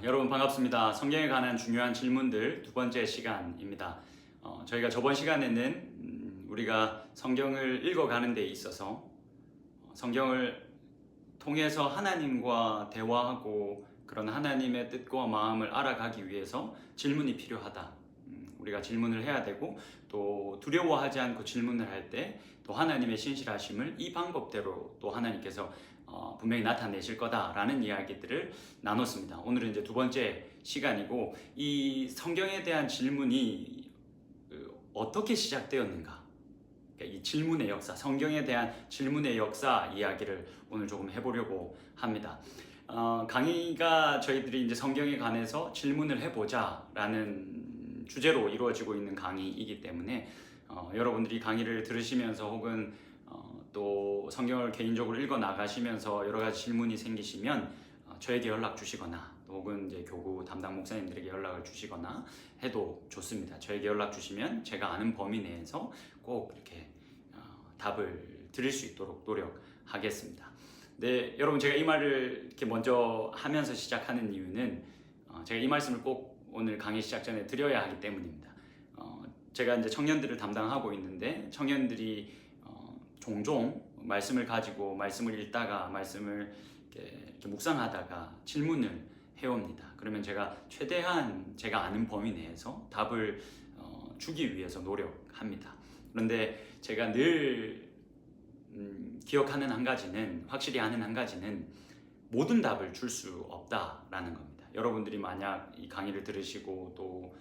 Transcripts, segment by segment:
여러분 반갑습니다. 성경에 관한 중요한 질문들 두 번째 시간입니다. 저희가 저번 시간에는 우리가 성경을 읽어가는 데 있어서 성경을 통해서 하나님과 대화하고 그런 하나님의 뜻과 마음을 알아가기 위해서 질문이 필요하다. 우리가 질문을 해야 되고 또 두려워하지 않고 질문을 할 때 또 하나님의 신실하심을 이 방법대로 또 하나님께서 분명히 나타내실 거다라는 이야기들을 나눴습니다. 오늘은 이제 두 번째 시간이고 이 성경에 대한 질문이 어떻게 시작되었는가? 이 질문의 역사, 성경에 대한 질문의 역사 이야기를 오늘 조금 해보려고 합니다. 강의가 저희들이 이제 성경에 관해서 질문을 해보자라는 주제로 이루어지고 있는 강의이기 때문에 여러분들이 강의를 들으시면서 혹은 또 성경을 개인적으로 읽어 나가시면서 여러 가지 질문이 생기시면 저에게 연락 주시거나 혹은 이제 교구 담당 목사님들에게 연락을 주시거나 해도 좋습니다. 저에게 연락 주시면 제가 아는 범위 내에서 꼭 이렇게 답을 드릴 수 있도록 노력하겠습니다. 네, 여러분 제가 이 말을 이렇게 먼저 하면서 시작하는 이유는 제가 이 말씀을 꼭 오늘 강의 시작 전에 드려야 하기 때문입니다. 제가 이제 청년들을 담당하고 있는데 청년들이 종종 말씀을 가지고 말씀을 읽다가 말씀을 이렇게 묵상하다가 질문을 해옵니다. 그러면 제가 최대한 제가 아는 범위 내에서 답을 주기 위해서 노력합니다. 그런데 제가 늘 기억하는 한 가지는, 확실히 아는 한 가지는 모든 답을 줄 수 없다라는 겁니다. 여러분들이 만약 이 강의를 들으시고 또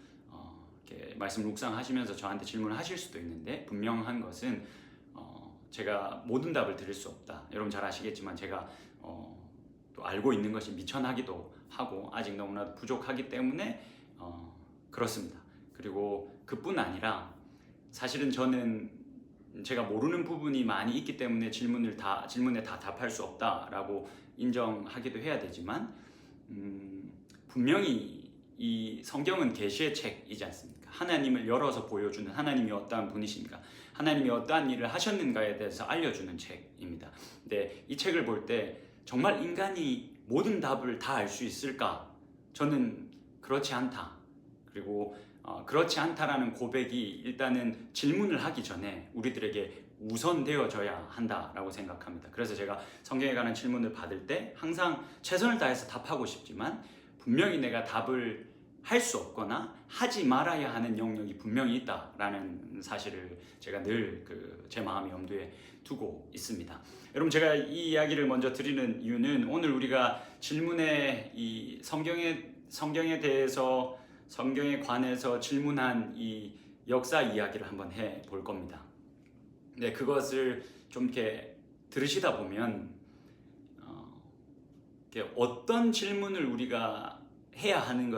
이렇게 말씀을 묵상하시면서 저한테 질문을 하실 수도 있는데 분명한 것은 제가 모든 답을 드릴 수 없다. 여러분 잘 아시겠지만 제가 또 알고 있는 것이 미천하기도 하고 아직 너무나도 부족하기 때문에 그렇습니다. 그리고 그뿐 아니라 사실은 저는 제가 모르는 부분이 많이 있기 때문에 질문에 다 답할 수 없다라고 인정하기도 해야 되지만 분명히 이 성경은 계시의 책이지 않습니까? 하나님을 열어서 보여주는, 하나님이 어떠한 분이신가, 하나님이 어떠한 일을 하셨는가에 대해서 알려주는 책입니다. 근데 이 책을 볼 때 정말 인간이 모든 답을 다 알 수 있을까? 저는 그렇지 않다. 그리고 그렇지 않다라는 고백이 일단은 질문을 하기 전에 우리들에게 우선되어져야 한다라고 생각합니다. 그래서 제가 성경에 관한 질문을 받을 때 항상 최선을 다해서 답하고 싶지만 분명히 내가 답을 할 수 없거나 하지 말아야 하는 영역이 분명히 있다라는 사실을 제가 늘 제 마음의 염두에 두고 있습니다. 여러분 제가 이 이야기를 먼저 드리는 이유는 오늘 우리가 질문에 이 성경에 대해서 성경에 관해서 질문한 이 역사 이야기를 한번 해볼 겁니다. 네, 그것을 좀 이렇게 들으시다 보면 어떤 질문을 우리가 해야 하는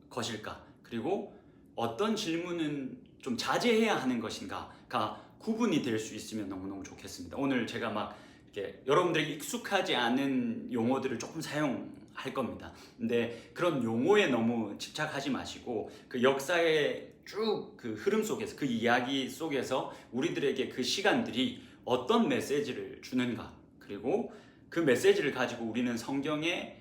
것일까? 그리고 어떤 질문은 좀 자제해야 하는 것인가가 구분이 될 수 있으면 너무너무 좋겠습니다. 오늘 제가 막 이렇게 여러분들에게 익숙하지 않은 용어들을 조금 사용할 겁니다. 근데 그런 용어에 너무 집착하지 마시고 그 역사의 쭉 그 흐름 속에서, 그 이야기 속에서 우리들에게 그 시간들이 어떤 메시지를 주는가, 그리고 그 메시지를 가지고 우리는 성경을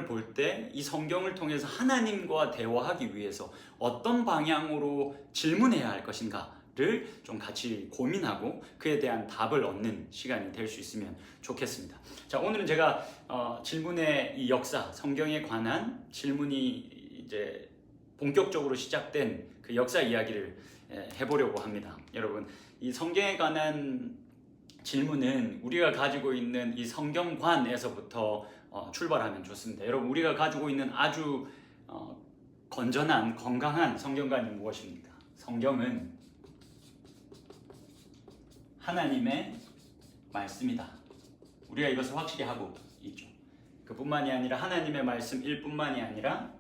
볼 때 이 성경을 통해서 하나님과 대화하기 위해서 어떤 방향으로 질문해야 할 것인가를 좀 같이 고민하고 그에 대한 답을 얻는 시간이 될 수 있으면 좋겠습니다. 자, 오늘은 제가 질문의 이 역사, 성경에 관한 질문이 이제 본격적으로 시작된 그 역사 이야기를 해보려고 합니다. 여러분, 이 성경에 관한 질문은 우리가 가지고 있는 이 성경관에서부터 출발하면 좋습니다. 여러분, 우리가 가지고 있는 아주 건전한, 건강한 성경관이 무엇입니까? 성경은 하나님의 말씀이다. 우리가 이것을 확실히 하고 있죠. 그뿐만이 아니라 하나님의 말씀일 뿐만이 아니라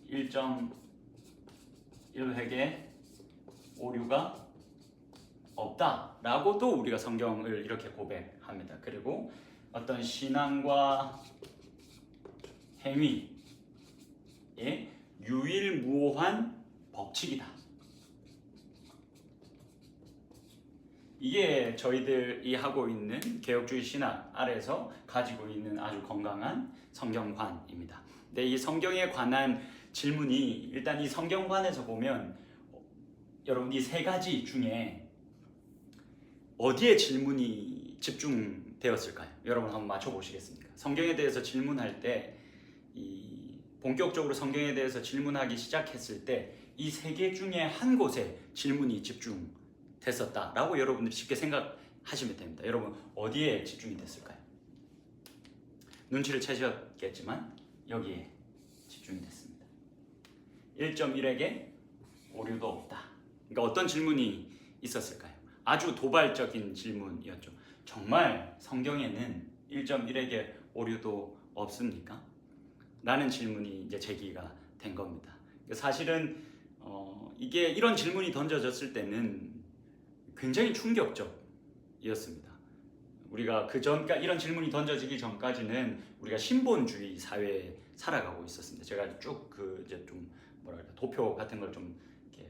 1.1획의 오류가 없다라고도 우리가 성경을 이렇게 고백합니다. 그리고 어떤 신앙과 행위의 유일무오한 법칙이다. 이게 저희들이 하고 있는 개혁주의 신학 아래서 가지고 있는 아주 건강한 성경관입니다. 근데 이 성경에 관한 질문이 일단 이 성경관에서 보면 여러분 이 세 가지 중에 어디에 질문이 집중되었을까요? 여러분 한번 맞춰보시겠습니까? 성경에 대해서 질문할 때 본격적으로 성경에 대해서 질문하기 시작했을 때 이 세 개 중에 한 곳에 질문이 집중됐었다라고 여러분들이 쉽게 생각하시면 됩니다. 여러분 어디에 집중이 됐을까요? 눈치를 채셨겠지만 여기에 집중이 됐습니다. 1.1에게 오류도 없다. 그러니까 어떤 질문이 있었을까요? 아주 도발적인 질문이었죠. 정말 성경에는 1.1에게 오류도 없습니까? 라는 질문이 이제 제기가 된 겁니다. 사실은 이게 이런 질문이 던져졌을 때는 굉장히 충격적이었습니다. 우리가 이런 질문이 던져지기 전까지는 우리가 신본주의 사회에 살아가고 있었습니다. 제가 쭉 이제 좀 도표 같은 걸 좀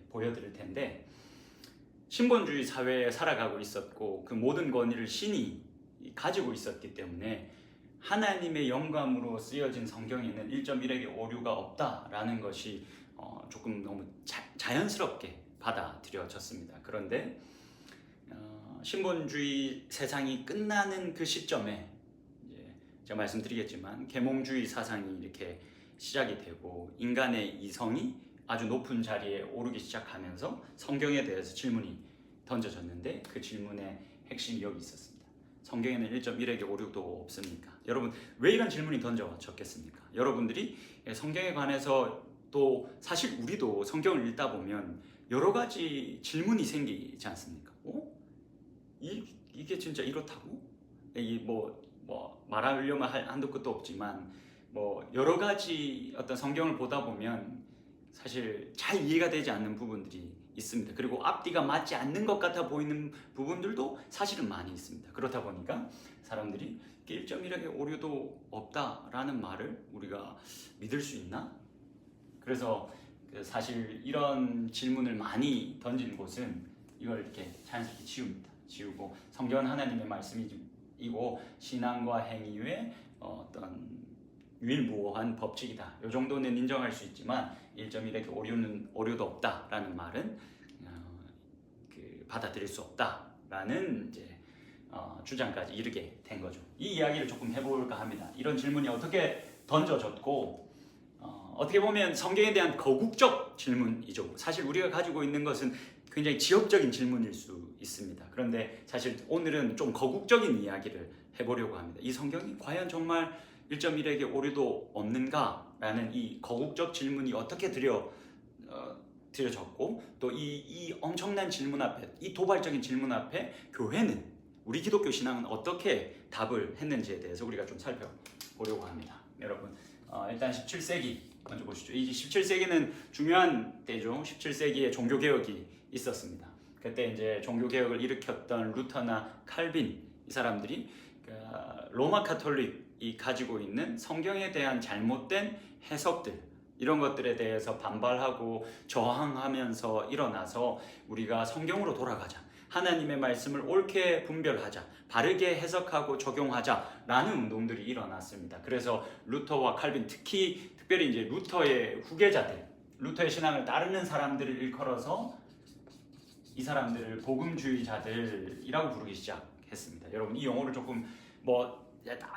보여드릴 텐데, 신본주의 사회에 살아가고 있었고 그 모든 권위를 신이 가지고 있었기 때문에 하나님의 영감으로 쓰여진 성경에는 1.1에게 오류가 없다라는 것이 조금 너무 자연스럽게 받아들여졌습니다. 그런데 신본주의 세상이 끝나는 그 시점에 이제 제가 말씀드리겠지만 계몽주의 사상이 이렇게 시작이 되고 인간의 이성이 아주 높은 자리에 오르기 시작하면서 성경에 대해서 질문이 던져졌는데 그 질문의 핵심이 여기 있었습니다. 성경에는 1.1에게 오류도 없습니까? 여러분 왜 이런 질문이 던져졌겠습니까? 여러분들이 성경에 관해서 또 사실 우리도 성경을 읽다 보면 여러 가지 질문이 생기지 않습니까? 이게 진짜 이렇다고? 말하려면 한도 끝도 없지만 여러 가지 어떤 성경을 보다 보면 사실 잘 이해가 되지 않는 부분들이 있습니다. 그리고 앞뒤가 맞지 않는 것 같아 보이는 부분들도 사실은 많이 있습니다. 그렇다 보니까 사람들이 1.1에게 오류도 없다라는 말을 우리가 믿을 수 있나? 그래서 사실 이런 질문을 많이 던진 곳은 이걸 이렇게 자연스럽게 지우고 성경은 하나님의 말씀이고 신앙과 행위 외 어떤 유일무오한 법칙이다. 이 정도는 인정할 수 있지만 1.1에게 오류도 없다라는 말은 받아들일 수 없다라는 이제 주장까지 이르게 된 거죠. 이 이야기를 조금 해볼까 합니다. 이런 질문이 어떻게 던져졌고 어떻게 보면 성경에 대한 거국적 질문이죠. 사실 우리가 가지고 있는 것은 굉장히 지역적인 질문일 수 있습니다. 그런데 사실 오늘은 좀 거국적인 이야기를 해보려고 합니다. 이 성경이 과연 정말 1.1에게 오류도 없는가라는 이 거국적 질문이 어떻게 드려졌고 또 이 엄청난 질문 앞에, 이 도발적인 질문 앞에 교회는, 우리 기독교 신앙은 어떻게 답을 했는지에 대해서 우리가 좀 살펴보려고 합니다. 여러분 일단 17세기 먼저 보시죠. 이 17세기는 중요한 때죠. 17세기에 종교개혁이 있었습니다. 그때 이제 종교개혁을 일으켰던 루터나 칼빈, 이 사람들이 로마 카톨릭이 가지고 있는 성경에 대한 잘못된 해석들, 이런 것들에 대해서 반발하고 저항하면서 일어나서 우리가 성경으로 돌아가자, 하나님의 말씀을 옳게 분별하자, 바르게 해석하고 적용하자라는 운동들이 일어났습니다. 그래서 루터와 칼빈, 특별히 이제 루터의 후계자들, 루터의 신앙을 따르는 사람들을 일컬어서 이 사람들을 복음주의자들이라고 부르기 시작했습니다. 여러분 이 용어를 조금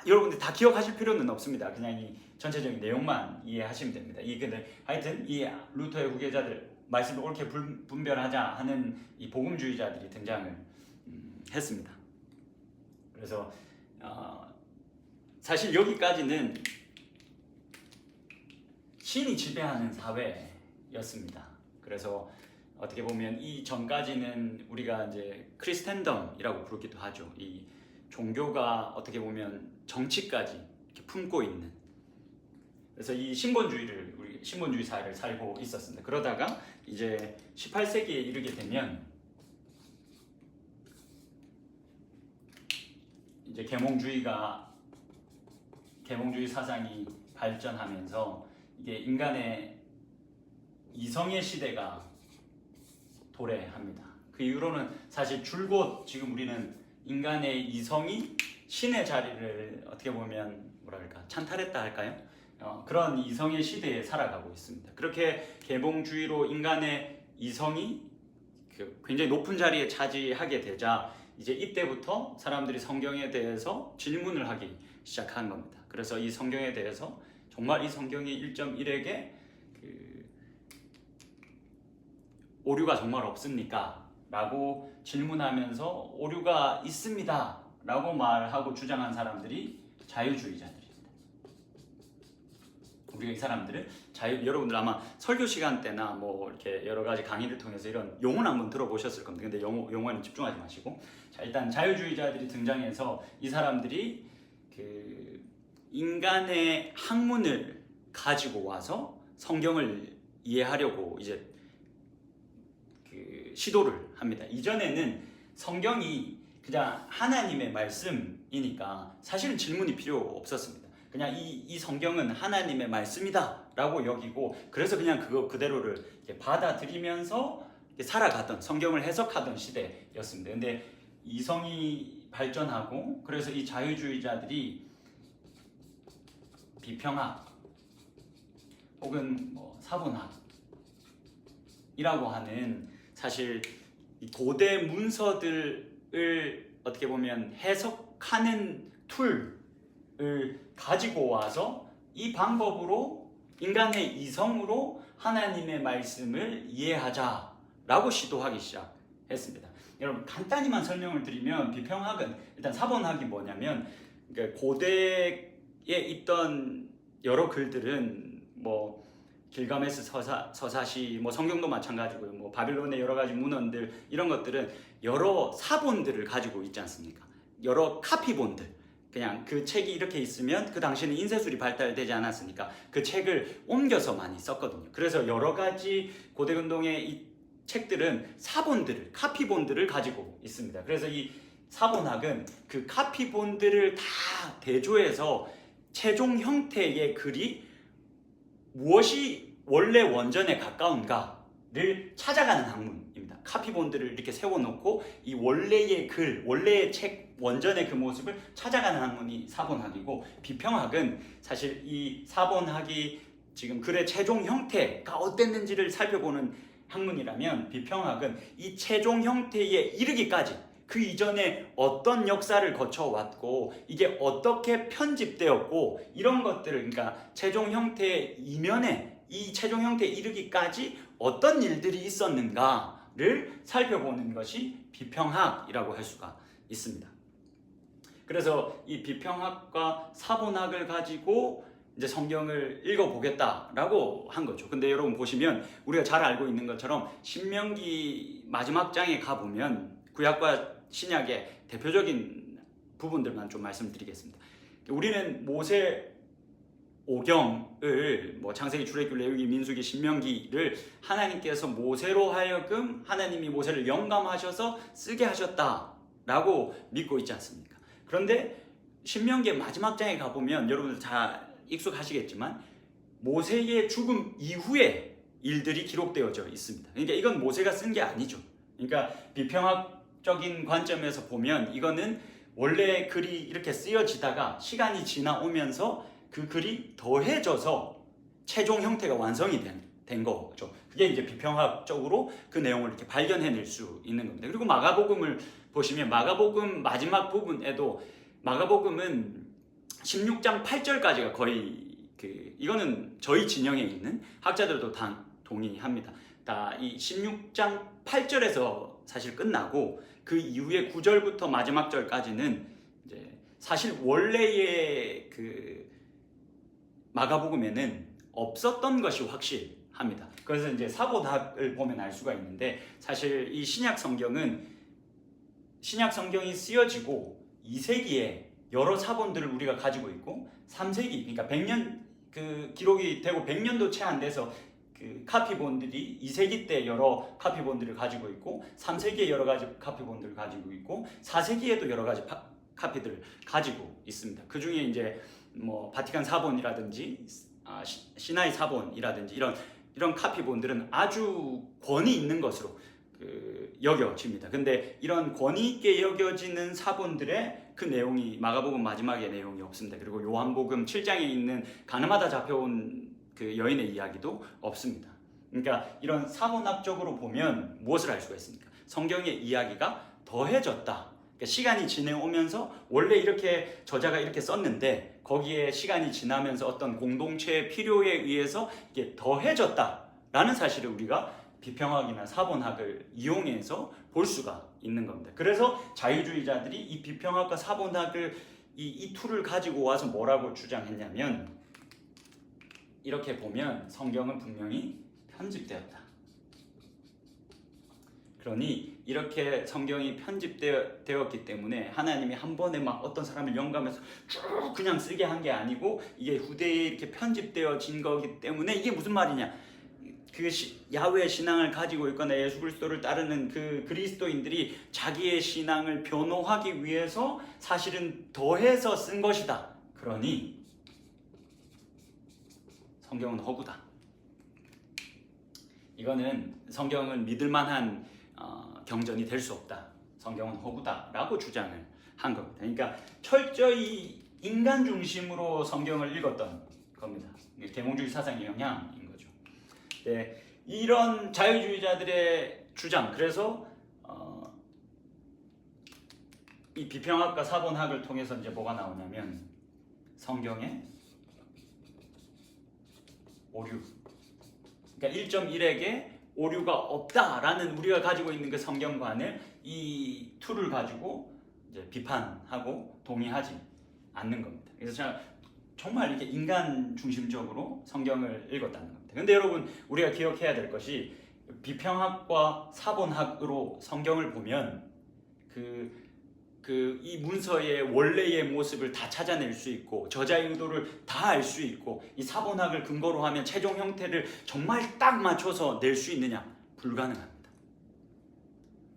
여러분들 다 기억하실 필요는 없습니다. 그냥 이 전체적인 내용만 이해하시면 됩니다. 근데 하여튼 이 루터의 후계자들, 말씀을 옳게 분별하자 하는 이 복음주의자들이 등장을 했습니다. 그래서 사실 여기까지는 신이 지배하는 사회였습니다. 그래서 어떻게 보면 이 전까지는 우리가 이제 크리스텐덤이라고 부르기도 하죠. 이 종교가 어떻게 보면 정치까지 이렇게 품고 있는, 그래서 이 우리 신본주의 사회를 살고 있었습니다. 그러다가 이제 18세기에 이르게 되면 이제 계몽주의 사상이 발전하면서 이게 인간의 이성의 시대가 도래합니다. 그 이후로는 사실 줄곧 지금 우리는 인간의 이성이 신의 자리를 어떻게 보면 뭐랄까 찬탈했다 할까요? 그런 이성의 시대에 살아가고 있습니다. 그렇게 개봉주의로 인간의 이성이 굉장히 높은 자리에 차지하게 되자 이제 이때부터 사람들이 성경에 대해서 질문을 하기 시작한 겁니다. 그래서 이 성경에 대해서 정말 이 성경이 1.1에게 오류가 정말 없습니까? 라고 질문하면서 오류가 있습니다 라고 말하고 주장한 사람들이 자유주의자들입니다. 우리가 이 사람들을 여러분들 아마 설교 시간 때나 뭐 이렇게 여러 가지 강의를 통해서 이런 용어는 한번 들어보셨을 겁니다. 근데 용어에는 집중하지 마시고, 자, 일단 자유주의자들이 등장해서 이 사람들이 인간의 학문을 가지고 와서 성경을 이해하려고 이제 시도를 합니다. 이전에는 성경이 그냥 하나님의 말씀이니까 사실은 질문이 필요 없었습니다. 그냥 이 성경은 하나님의 말씀이다 라고 여기고, 그래서 그냥 그거 그대로를 받아들이면서 살아갔던, 성경을 해석하던 시대였습니다. 근데 이성이 발전하고, 그래서 이 자유주의자들이 비평학 혹은 뭐 사본학이라고 하는 사실 고대 문서들을 어떻게 보면 해석하는 툴을 가지고 와서 이 방법으로 인간의 이성으로 하나님의 말씀을 이해하자라고 시도하기 시작했습니다. 여러분 간단히만 설명을 드리면, 비평학은 일단 사본학이 뭐냐면, 그러니까 고대에 있던 여러 글들은 뭐 길가메스 서사시, 뭐 성경도 마찬가지고요. 뭐 바빌론의 여러 가지 문헌들, 이런 것들은 여러 사본들을 가지고 있지 않습니까? 여러 카피본들. 그냥 그 책이 이렇게 있으면, 그 당시에는 인쇄술이 발달되지 않았으니까 그 책을 옮겨서 많이 썼거든요. 그래서 여러 가지 고대 근동의 이 책들은 사본들을, 카피본들을 가지고 있습니다. 그래서 이 사본학은 그 카피본들을 다 대조해서 최종 형태의 글이 무엇이 원래 원전에 가까운가를 찾아가는 학문입니다. 카피본들을 이렇게 세워놓고 이 원래의 글, 원래의 책 원전의 그 모습을 찾아가는 학문이 사본학이고, 비평학은 사실 이 사본학이 지금 글의 최종 형태가 어땠는지를 살펴보는 학문이라면, 비평학은 이 최종 형태에 이르기까지 그 이전에 어떤 역사를 거쳐왔고 이게 어떻게 편집되었고 이런 것들을, 그러니까 최종 형태의 이면에, 이 최종 형태에 이르기까지 어떤 일들이 있었는가를 살펴보는 것이 비평학이라고 할 수가 있습니다. 그래서 이 비평학과 사본학을 가지고 이제 성경을 읽어보겠다라고 한 거죠. 근데 여러분 보시면 우리가 잘 알고 있는 것처럼 신명기 마지막 장에 가보면 구약과 신약의 대표적인 부분들만 좀 말씀드리겠습니다. 우리는 모세 오경을, 뭐 창세기, 출애굽기, 레위기, 민수기, 신명기를 하나님께서 모세로 하여금 하나님이 모세를 영감하셔서 쓰게 하셨다라고 믿고 있지 않습니까? 그런데 신명기의 마지막 장에 가보면 여러분들 다 익숙하시겠지만 모세의 죽음 이후에 일들이 기록되어져 있습니다. 그러니까 이건 모세가 쓴 게 아니죠. 그러니까 비평학적인 관점에서 보면 이거는 원래 글이 이렇게 쓰여지다가 시간이 지나오면서 그 글이 더해져서 최종 형태가 완성이 된 거죠. 그게 이제 비평학적으로 그 내용을 이렇게 발견해낼 수 있는 겁니다. 그리고 마가복음을 보시면 마가복음 마지막 부분에도, 마가복음은 16장 8절까지가 거의 이거는 저희 진영에 있는 학자들도 다 동의합니다. 다 이 16장 8절에서 사실 끝나고 그 이후에 9절부터 마지막 절까지는 이제 사실 원래의 그 마가복음에는 없었던 것이 확실합니다. 그래서 이제 사본학을 보면 알 수가 있는데, 사실 이 신약 성경이 쓰여지고 2세기에 여러 사본들을 우리가 가지고 있고, 3세기, 그러니까 100년 그 기록이 되고 100년도 채 안 돼서 그 카피본들이 2세기 때 여러 카피본들을 가지고 있고, 3세기에 여러 가지 카피본들을 가지고 있고, 4세기에도 여러 가지 카피들을 가지고 있습니다. 그 중에 이제 뭐 바티칸 사본이라든지 시나이 사본이라든지 이런 카피본들은 아주 권위 있는 것으로 여겨집니다. 근데 이런 권위 있게 여겨지는 사본들의 그 내용이 마가복음 마지막에 내용이 없습니다. 그리고 요한복음 7장에 있는 가늠하다 잡혀온 그 여인의 이야기도 없습니다. 그러니까 이런 사본학적으로 보면 무엇을 알 수가 있습니까? 성경의 이야기가 더해졌다. 그러니까 시간이 지내오면서 원래 이렇게 저자가 이렇게 썼는데 거기에 시간이 지나면서 어떤 공동체의 필요에 의해서 이게 더해졌다라는 사실을 우리가 비평학이나 사본학을 이용해서 볼 수가 있는 겁니다. 그래서 자유주의자들이 이 비평학과 사본학을 이 툴을 가지고 와서 뭐라고 주장했냐면, 이렇게 보면 성경은 분명히 편집되었다. 그러니 이렇게 성경이 편집되었기 때문에 하나님이 한 번에 막 어떤 사람을 영감해서 쭉 그냥 쓰게 한 게 아니고 이게 후대에 이렇게 편집되어진 거기 때문에, 이게 무슨 말이냐, 야훼 신앙을 가지고 있거나 예수 그리스도를 따르는 그 그리스도인들이 자기의 신앙을 변호하기 위해서 사실은 더해서 쓴 것이다. 그러니 성경은 허구다. 이거는 성경은 믿을 만한 경전이 될 수 없다. 성경은 허구다라고 주장을 한 겁니다. 그러니까 철저히 인간 중심으로 성경을 읽었던 겁니다. 계몽주의 사상의 영향인 거죠. 네, 이런 자유주의자들의 주장, 그래서 이 비평학과 사본학을 통해서 이제 뭐가 나오냐면 성경의 오류, 그러니까 1.1에게 오류가 없다라는 우리가 가지고 있는 그 성경관을 이 툴을 가지고 이제 비판하고 동의하지 않는 겁니다. 그래서 제가 정말 이렇게 인간 중심적으로 성경을 읽었다는 겁니다. 근데 여러분, 우리가 기억해야 될 것이 비평학과 사본학으로 성경을 보면 이 문서의 원래의 모습을 다 찾아낼 수 있고 저자의 의도를 다 알 수 있고, 이 사본학을 근거로 하면 최종 형태를 정말 딱 맞춰서 낼 수 있느냐? 불가능합니다.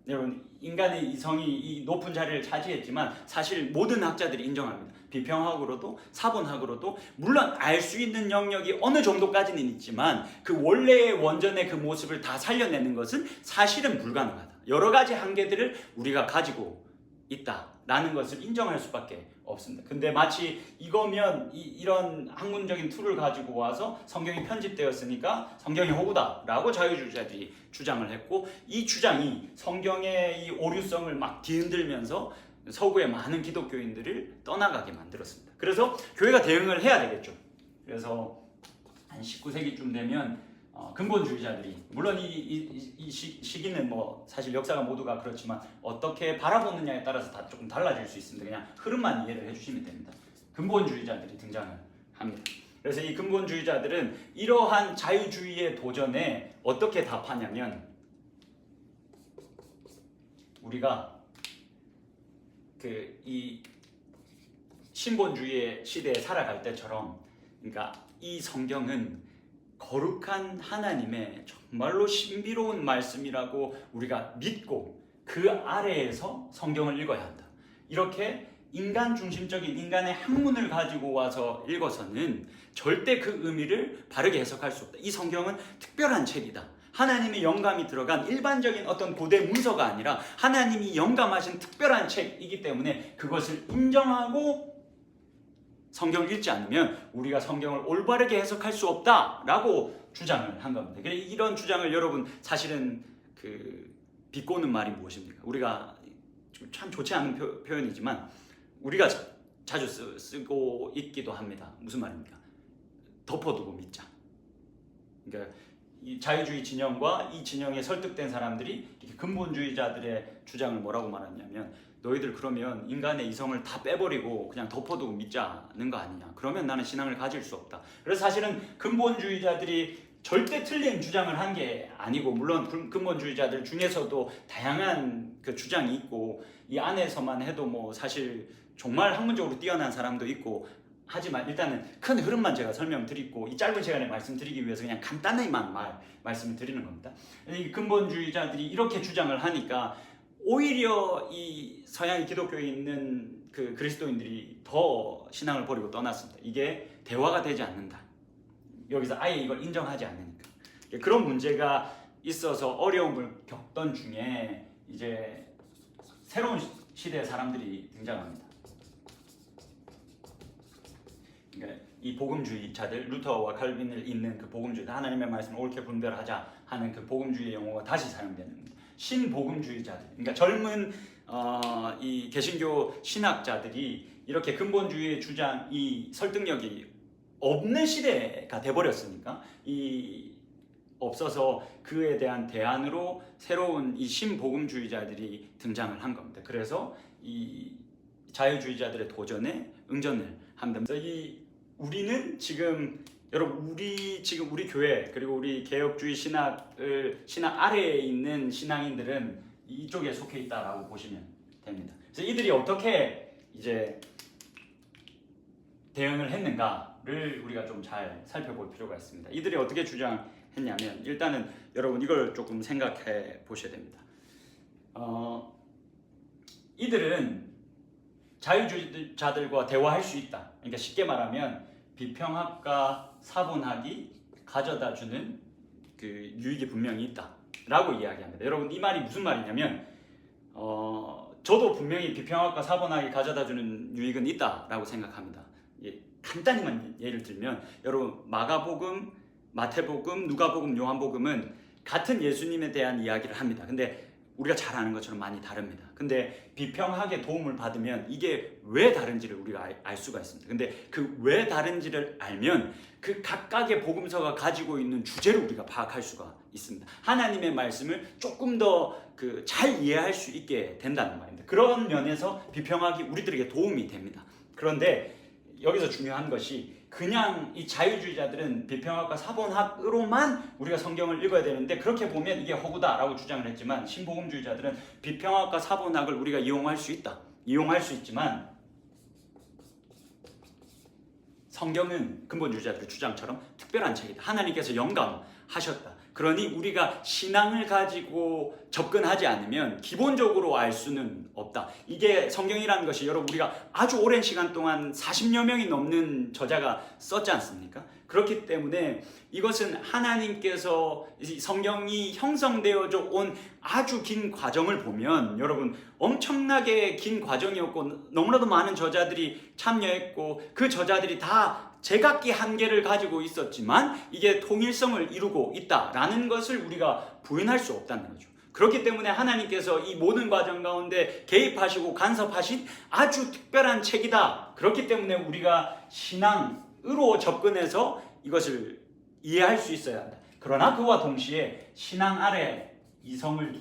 여러분, 인간의 이성이 이 높은 자리를 차지했지만 사실 모든 학자들이 인정합니다. 비평학으로도 사본학으로도 물론 알 수 있는 영역이 어느 정도까지는 있지만 그 원래의 원전의 그 모습을 다 살려내는 것은 사실은 불가능하다. 여러 가지 한계들을 우리가 가지고 있다라는 것을 인정할 수밖에 없습니다. 근데 마치 이거면 이런 학문적인 툴을 가지고 와서 성경이 편집되었으니까 성경이 허구다라고 자유주의자들이 주장을 했고, 이 주장이 성경의 이 오류성을 막 뒤흔들면서 서구의 많은 기독교인들을 떠나가게 만들었습니다. 그래서 교회가 대응을 해야 되겠죠. 그래서 한 19세기쯤 되면 근본주의자들이, 물론 이 시기는 뭐 사실 역사가 모두가 그렇지만 어떻게 바라보느냐에 따라서 다 조금 달라질 수 있습니다. 그냥 흐름만 이해를 해주시면 됩니다. 근본주의자들이 등장을 합니다. 그래서 이 근본주의자들은 이러한 자유주의의 도전에 어떻게 답하냐면, 우리가 이 신본주의의 시대에 살아갈 때처럼, 그러니까 이 성경은 거룩한 하나님의 정말로 신비로운 말씀이라고 우리가 믿고 그 아래에서 성경을 읽어야 한다. 이렇게 인간 중심적인 인간의 학문을 가지고 와서 읽어서는 절대 그 의미를 바르게 해석할 수 없다. 이 성경은 특별한 책이다. 하나님의 영감이 들어간 일반적인 어떤 고대 문서가 아니라 하나님이 영감하신 특별한 책이기 때문에 그것을 인정하고 성경을 읽지 않으면 우리가 성경을 올바르게 해석할 수 없다라고 주장을 한 겁니다. 이런 주장을 여러분, 사실은 비꼬는 말이 무엇입니까? 우리가 참 좋지 않은 표현이지만 우리가 자주 쓰고 있기도 합니다. 무슨 말입니까? 덮어두고 믿자. 그러니까 이 자유주의 진영과 이 진영에 설득된 사람들이 이렇게 근본주의자들의 주장을 뭐라고 말하냐면, 너희들 그러면 인간의 이성을 다 빼버리고 그냥 덮어두고 믿자는 거 아니냐. 그러면 나는 신앙을 가질 수 없다. 그래서 사실은 근본주의자들이 절대 틀린 주장을 한 게 아니고, 물론 근본주의자들 중에서도 다양한 그 주장이 있고 이 안에서만 해도 뭐 사실 정말 학문적으로 뛰어난 사람도 있고, 하지만 일단은 큰 흐름만 제가 설명드리고 이 짧은 시간에 말씀드리기 위해서 그냥 간단히만 말씀을 드리는 겁니다. 이 근본주의자들이 이렇게 주장을 하니까 오히려 이 서양의 기독교에 있는 그 그리스도인들이 더 신앙을 버리고 떠났습니다. 이게 대화가 되지 않는다. 여기서 아예 이걸 인정하지 않으니까. 그런 문제가 있어서 어려움을 겪던 중에 이제 새로운 시대의 사람들이 등장합니다. 그러니까 이 복음주의자들, 루터와 칼빈을 잇는 그 복음주의, 하나님의 말씀을 옳게 분별하자 하는 그 복음주의 용어가 다시 사용되는 신복음주의자들. 그러니까 젊은 이 개신교 신학자들이 이렇게 근본주의의 주장이 설득력이 없는 시대가 돼버렸으니까 없어서 그에 대한 대안으로 새로운 이 신복음주의자들이 등장을 한 겁니다. 그래서 이 자유주의자들의 도전에 응전을 합니다. 그래서 우리는 지금 여러분 우리 교회 그리고 우리 개혁주의 신학 아래에 있는 신앙인들은 이쪽에 속해 있다라고 보시면 됩니다. 그래서 이들이 어떻게 이제 대응을 했는가를 우리가 좀 잘 살펴볼 필요가 있습니다. 이들이 어떻게 주장했냐면 일단은 여러분 이걸 조금 생각해 보셔야 됩니다. 이들은 자유주의자들과 대화할 수 있다. 그러니까 쉽게 말하면 비평학과 사본학이 가져다주는 그 유익이 분명히 있다라고 이야기합니다. 여러분 이 말이 무슨 말이냐면 저도 분명히 비평학과 사본학이 가져다주는 유익은 있다라고 생각합니다. 간단히만 예를 들면 여러분 마가복음, 마태복음, 누가복음, 요한복음은 같은 예수님에 대한 이야기를 합니다. 근데 우리가 잘 아는 것처럼 많이 다릅니다. 근데 비평학의 도움을 받으면 이게 왜 다른지를 우리가 알 수가 있습니다. 근데 그 왜 다른지를 알면 그 각각의 복음서가 가지고 있는 주제를 우리가 파악할 수가 있습니다. 하나님의 말씀을 조금 더 잘 이해할 수 있게 된다는 말입니다. 그런 면에서 비평학이 우리들에게 도움이 됩니다. 그런데 여기서 중요한 것이 그냥 이 자유주의자들은 비평학과 사본학으로만 우리가 성경을 읽어야 되는데 그렇게 보면 이게 허구다라고 주장을 했지만 신복음주의자들은 비평학과 사본학을 우리가 이용할 수 있다. 이용할 수 있지만 성경은 근본주의자들의 주장처럼 특별한 책이다. 하나님께서 영감하셨다. 그러니 우리가 신앙을 가지고 접근하지 않으면 기본적으로 알 수는 없다. 이게 성경이라는 것이 여러분 우리가 아주 오랜 시간 동안 40여 명이 넘는 저자가 썼지 않습니까? 그렇기 때문에 이것은 하나님께서 성경이 형성되어져 온 아주 긴 과정을 보면 여러분 엄청나게 긴 과정이었고 너무나도 많은 저자들이 참여했고 그 저자들이 다 제각기 한계를 가지고 있었지만 이게 통일성을 이루고 있다라는 것을 우리가 부인할 수 없다는 거죠. 그렇기 때문에 하나님께서 이 모든 과정 가운데 개입하시고 간섭하신 아주 특별한 책이다. 그렇기 때문에 우리가 신앙으로 접근해서 이것을 이해할 수 있어야 한다. 그러나 그와 동시에 신앙 아래 이성을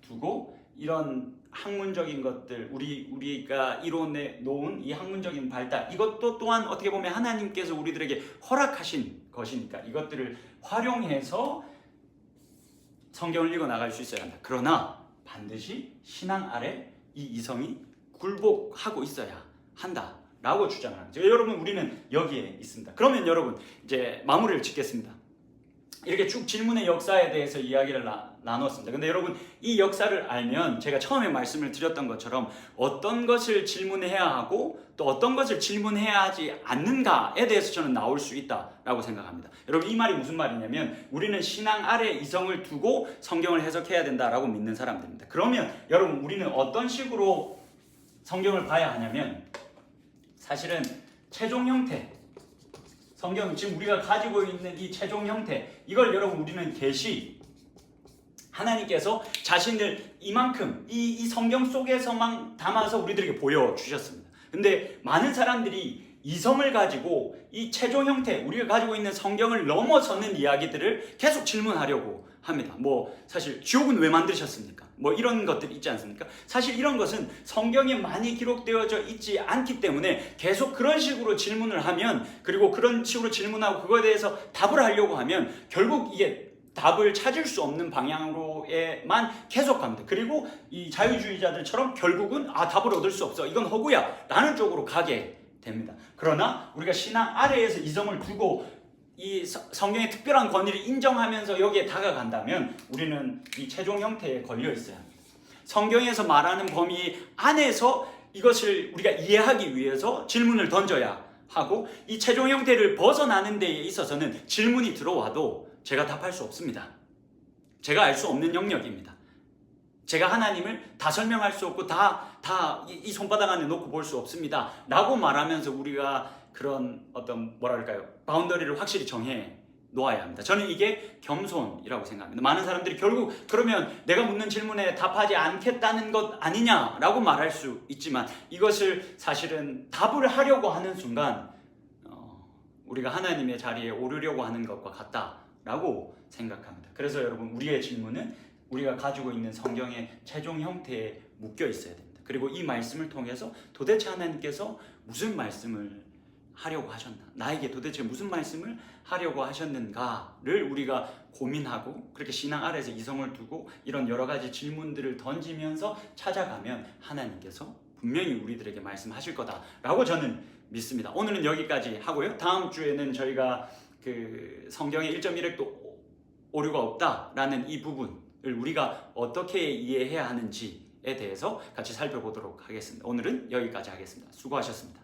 두고 이런 학문적인 것들, 우리가 이론에 놓은 이 학문적인 발달, 이것도 또한 어떻게 보면 하나님께서 우리들에게 허락하신 것이니까 이것들을 활용해서 성경을 읽어 나갈 수 있어야 한다. 그러나 반드시 신앙 아래 이 이성이 굴복하고 있어야 한다라고 주장합니다. 여러분 우리는 여기에 있습니다. 그러면 여러분 이제 마무리를 짓겠습니다. 이렇게 쭉 질문의 역사에 대해서 이야기를 나눴습니다. 근데 여러분 이 역사를 알면 제가 처음에 말씀을 드렸던 것처럼 어떤 것을 질문해야 하고 또 어떤 것을 질문해야 하지 않는가에 대해서 저는 나올 수 있다라고 생각합니다. 여러분 이 말이 무슨 말이냐면 우리는 신앙 아래 이성을 두고 성경을 해석해야 된다라고 믿는 사람들입니다. 그러면 여러분 우리는 어떤 식으로 성경을 봐야 하냐면 사실은 최종 형태 성경 지금 우리가 가지고 있는 이 최종 형태 이걸 여러분 우리는 계시 하나님께서 자신을 이만큼 이 성경 속에서만 담아서 우리들에게 보여주셨습니다. 근데 많은 사람들이 이성을 가지고 이 최종 형태 우리가 가지고 있는 성경을 넘어서는 이야기들을 계속 질문하려고 합니다. 사실 지옥은 왜 만드셨습니까? 이런 것들이 있지 않습니까? 사실 이런 것은 성경에 많이 기록되어져 있지 않기 때문에 계속 그런 식으로 질문을 하면 그리고 그런 식으로 질문하고 그거에 대해서 답을 하려고 하면 결국 이게 답을 찾을 수 없는 방향으로만 계속 갑니다. 그리고 이 자유주의자들처럼 결국은 답을 얻을 수 없어. 이건 허구야. 라는 쪽으로 가게 됩니다. 그러나 우리가 신앙 아래에서 이성을 두고 이 성경의 특별한 권위를 인정하면서 여기에 다가간다면 우리는 이 최종 형태에 걸려 있어야 합니다. 성경에서 말하는 범위 안에서 이것을 우리가 이해하기 위해서 질문을 던져야 하고 이 최종 형태를 벗어나는 데에 있어서는 질문이 들어와도 제가 답할 수 없습니다. 제가 알 수 없는 영역입니다. 제가 하나님을 다 설명할 수 없고 다 이 손바닥 안에 놓고 볼 수 없습니다 라고 말하면서 우리가 그런 어떤 뭐랄까요, 바운더리를 확실히 정해 놓아야 합니다. 저는 이게 겸손이라고 생각합니다. 많은 사람들이 결국 그러면 내가 묻는 질문에 답하지 않겠다는 것 아니냐라고 말할 수 있지만, 이것을 사실은 답을 하려고 하는 순간 우리가 하나님의 자리에 오르려고 하는 것과 같다라고 생각합니다. 그래서 여러분, 우리의 질문은 우리가 가지고 있는 성경의 최종 형태에 묶여 있어야 됩니다. 그리고 이 말씀을 통해서 도대체 하나님께서 무슨 말씀을 하려고 하셨나, 나에게 도대체 무슨 말씀을 하려고 하셨는가를 우리가 고민하고, 그렇게 신앙 아래에서 이성을 두고 이런 여러 가지 질문들을 던지면서 찾아가면 하나님께서 분명히 우리들에게 말씀하실 거다라고 저는 믿습니다. 오늘은 여기까지 하고요. 다음 주에는 저희가 그 성경의 1.1핵도 오류가 없다라는 이 부분을 우리가 어떻게 이해해야 하는지에 대해서 같이 살펴보도록 하겠습니다. 오늘은 여기까지 하겠습니다. 수고하셨습니다.